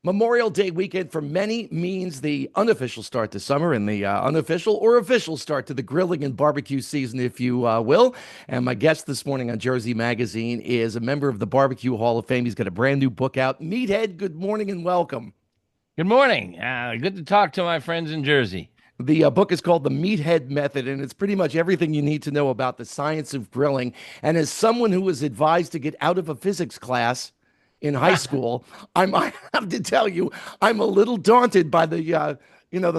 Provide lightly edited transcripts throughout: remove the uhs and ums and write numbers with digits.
Memorial Day weekend for many means the unofficial start to summer and the unofficial or official start to the grilling and barbecue season, if you will. And my guest this morning on Jersey Magazine is a member of the Barbecue Hall of Fame. He's got a brand new book out. Meathead, good morning and welcome. Good morning. Good to talk to my friends in Jersey. The book is called The Meathead Method, and it's pretty much everything you need to know about the science of grilling. And as someone who was advised to get out of a physics class in high school, I have to tell you, I'm a little daunted by the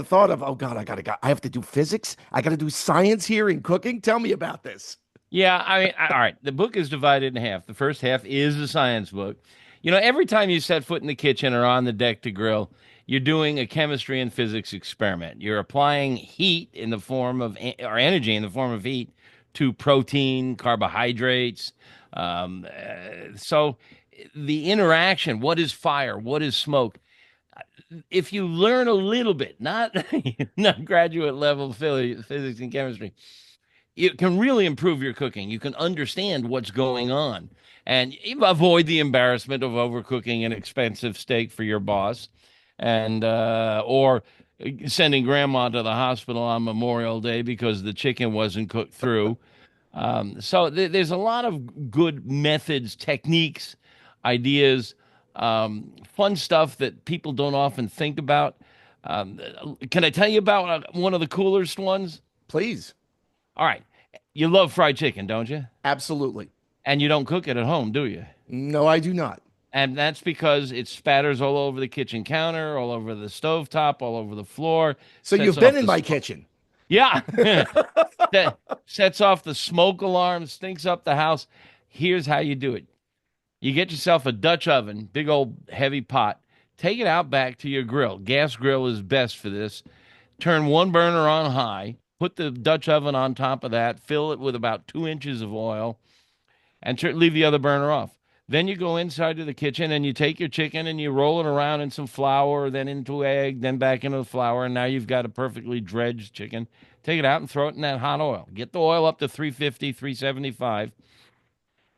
thought of, oh God, I have to do physics. I got to do science here in cooking. Tell me about this. Yeah, all right. The book is divided in half. The first half is a science book. You know, every time you set foot in the kitchen or on the deck to grill, you're doing a chemistry and physics experiment. You're applying heat in the form of, or energy in the form of heat to protein, carbohydrates. So the interaction, what is fire? What is smoke? If you learn a little bit, not not graduate level physics and chemistry, it can really improve your cooking. You can understand what's going on and you avoid the embarrassment of overcooking an expensive steak for your boss and or sending grandma to the hospital on Memorial Day because the chicken wasn't cooked through. There's a lot of good methods, techniques, ideas, fun stuff that people don't often think about. Um, can I tell you about one of the coolest ones? Please. All right. You love fried chicken, don't you? Absolutely. And you don't cook it at home, do you? No, I do not. And that's because it spatters all over the kitchen counter, all over the stovetop, all over the floor, So sets you've been off in the my smoke. kitchen. Yeah. Sets off the smoke alarm, stinks up the house. Here's how you do it. You get yourself a Dutch oven, big old heavy pot. Take it out back to your grill. Gas grill is best for this. Turn one burner on high. Put the Dutch oven on top of that. Fill it with about 2 inches of oil and leave the other burner off. Then you go inside to the kitchen and you take your chicken and you roll it around in some flour, then into egg, then back into the flour, and now you've got a perfectly dredged chicken. Take it out and throw it in that hot oil. Get the oil up to 350, 375,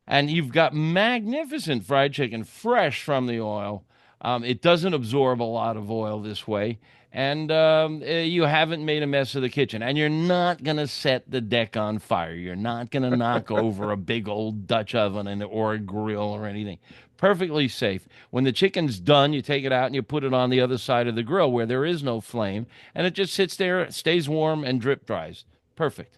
and you've got magnificent fried chicken fresh from the oil. It doesn't absorb a lot of oil this way, and you haven't made a mess of the kitchen. And you're not going to set the deck on fire. You're not going to knock over a big old Dutch oven or a grill or anything. Perfectly safe. When the chicken's done, you take it out and you put it on the other side of the grill where there is no flame, and it just sits there, stays warm, and drip dries. Perfect.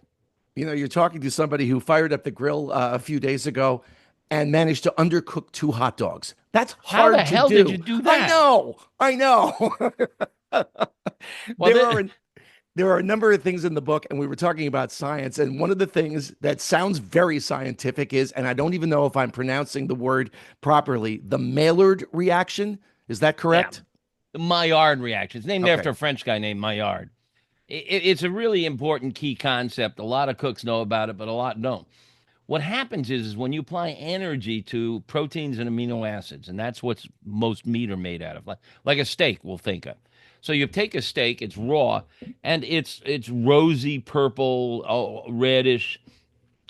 You know, you're talking to somebody who fired up the grill a few days ago and managed to undercook two hot dogs. That's How the hard to hell did do. you do I that? know. I know. Well, there are there are a number of things in the book, and we were talking about science. And one of the things that sounds very scientific is, and I don't even know if I'm pronouncing the word properly, the Maillard reaction. Is that yeah, correct? the Maillard reaction. It's named Okay. after a French guy named Maillard. It's a really important key concept. A lot of cooks know about it, but a lot don't. What happens is when you apply energy to proteins and amino acids, and that's what most meat are made out of, like a steak, we'll think of. So you take a steak, it's raw, and it's rosy purple, reddish,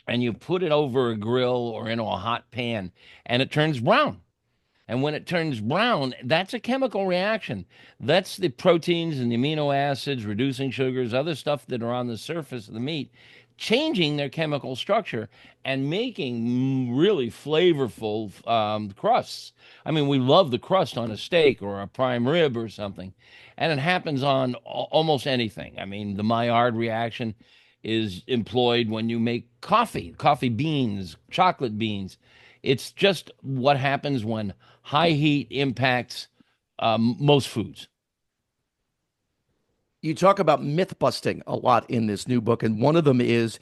and you put it over a grill or into a hot pan, and it turns brown. And when it turns brown, that's a chemical reaction. That's the proteins and the amino acids, reducing sugars, other stuff that are on the surface of the meat, changing their chemical structure and making really flavorful crusts. I mean, we love the crust on a steak or a prime rib or something. And it happens on almost anything. I mean, the Maillard reaction is employed when you make coffee beans, chocolate beans. It's just what happens when high heat impacts most foods. You talk about myth busting a lot in this new book, and one of them is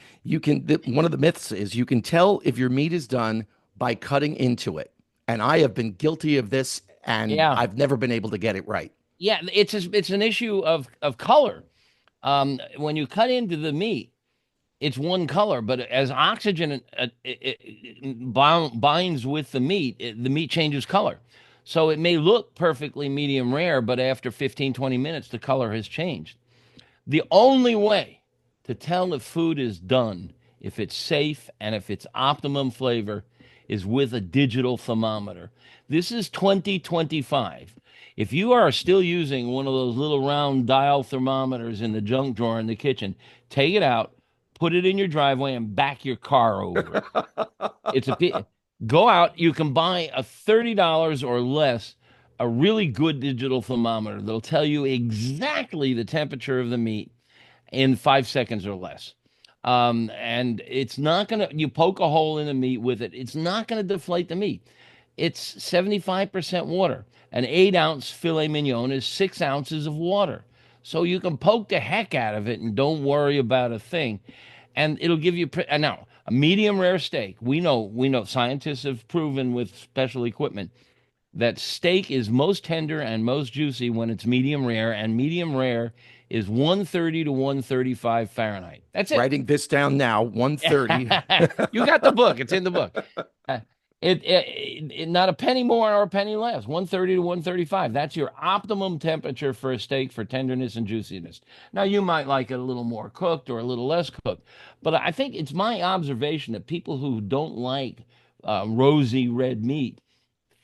one of the myths is you can tell if your meat is done by cutting into it. And I have been guilty of this, and Yeah, I've never been able to get it right. yeah. It's an issue of color. When you cut into the meat, it's one color, but as oxygen binds with the meat changes color. So it may look perfectly medium rare, but after 15, 20 minutes, the color has changed. The only way to tell if food is done, if it's safe and if it's optimum flavor, is with a digital thermometer. This is 2025. If you are still using one of those little round dial thermometers in the junk drawer in the kitchen, take it out, put it in your driveway, and back your car over it. It's a go out. You can buy a $30 or less, a really good digital thermometer that'll tell you exactly the temperature of the meat in 5 seconds or less. And it's not gonna, you poke a hole in the meat with it, it's not gonna deflate the meat. It's 75% water. An 8 ounce filet mignon is 6 ounces of water. So you can poke the heck out of it and don't worry about a thing. And it'll give you now a medium rare steak. We know scientists have proven with special equipment that steak is most tender and most juicy when it's medium rare, and medium rare is 130 to 135 Fahrenheit. That's it. Writing this down now, 130. You got the book. It's in the book. Uh, not a penny more or a penny less. 130 to 135. That's your optimum temperature for a steak for tenderness and juiciness. Now you might like it a little more cooked or a little less cooked, but I think it's my observation that people who don't like rosy red meat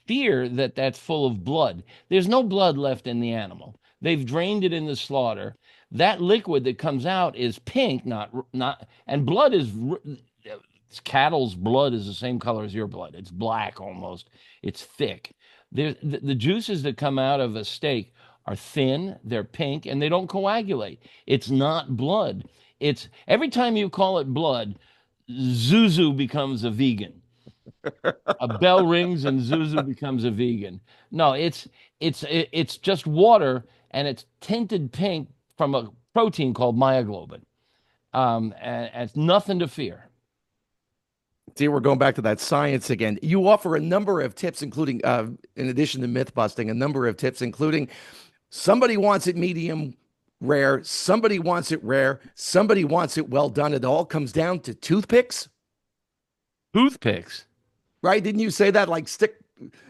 fear that that's full of blood. There's no blood left in the animal. They've drained it in the slaughter. That liquid that comes out is pink, not, and blood is cattle's blood is the same color as your blood. It's black almost. It's thick. The juices that come out of a steak are thin, they're pink, and they don't coagulate. It's not blood. It's every time you call it blood, Zuzu becomes a vegan. A bell rings and Zuzu becomes a vegan. No, it's just water, and it's tinted pink from a protein called myoglobin. And it's nothing to fear. See, we're going back to that science again. You offer a number of tips, including, in addition to myth busting, a number of tips, including somebody wants it medium rare, somebody wants it rare, somebody wants it well done. It all comes down to toothpicks, Toothpicks. right? Didn't you say that? Like stick.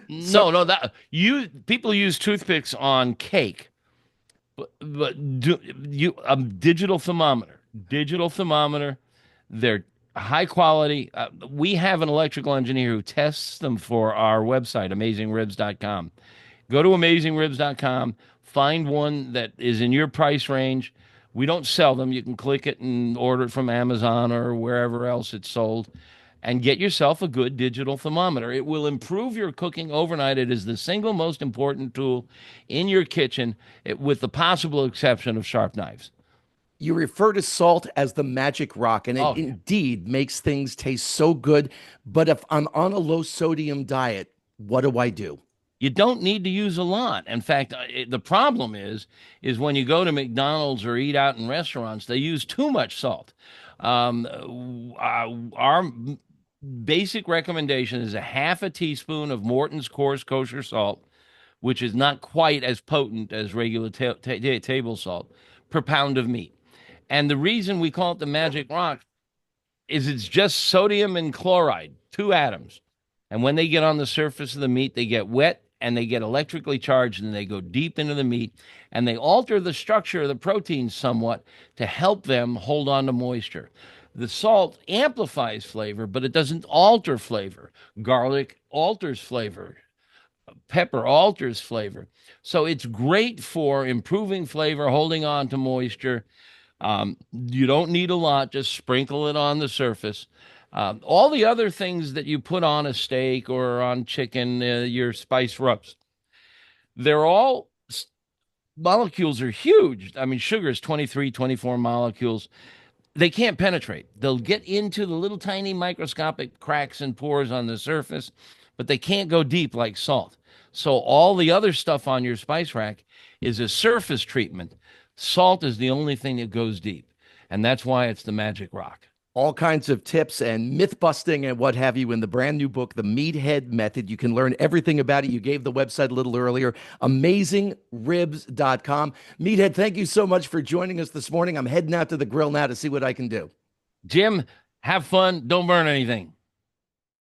No, that you people use toothpicks on cake, but do you a digital thermometer, they're high quality. We have an electrical engineer who tests them for our website, amazingribs.com. Go to amazingribs.com, find one that is in your price range. We don't sell them. You can click it and order it from Amazon or wherever else it's sold, and get yourself a good digital thermometer. It will improve your cooking overnight. It is the single most important tool in your kitchen, with the possible exception of sharp knives. You refer to salt as the magic rock, and it Oh, yeah. indeed makes things taste so good. But if I'm on a low sodium diet, what do I do? You don't need to use a lot. In fact, the problem is when you go to McDonald's or eat out in restaurants, they use too much salt. Our basic recommendation is a half a teaspoon of Morton's coarse kosher salt, which is not quite as potent as regular table salt per pound of meat. And the reason we call it the magic rock is it's just sodium and chloride, two atoms. And when they get on the surface of the meat, they get wet and they get electrically charged, and they go deep into the meat, and they alter the structure of the proteins somewhat to help them hold on to moisture. The salt amplifies flavor, but it doesn't alter flavor. Garlic alters flavor. Pepper alters flavor. So it's great for improving flavor, holding on to moisture. You don't need a lot, just sprinkle it on the surface. All the other things that you put on a steak or on chicken, your spice rubs, they're all molecules are huge. I mean, sugar is 23, 24 molecules. They can't penetrate. They'll get into the little tiny microscopic cracks and pores on the surface, but they can't go deep like salt. So all the other stuff on your spice rack is a surface treatment. Salt is the only thing that goes deep, and that's why it's the magic rock. All kinds of tips and myth busting and what have you in the brand new book, The Meathead Method. You can learn everything about it. You gave the website a little earlier, amazingribs.com. Meathead, thank you so much for joining us this morning. I'm heading out to the grill now to see what I can do. Jim, have fun. Don't burn anything.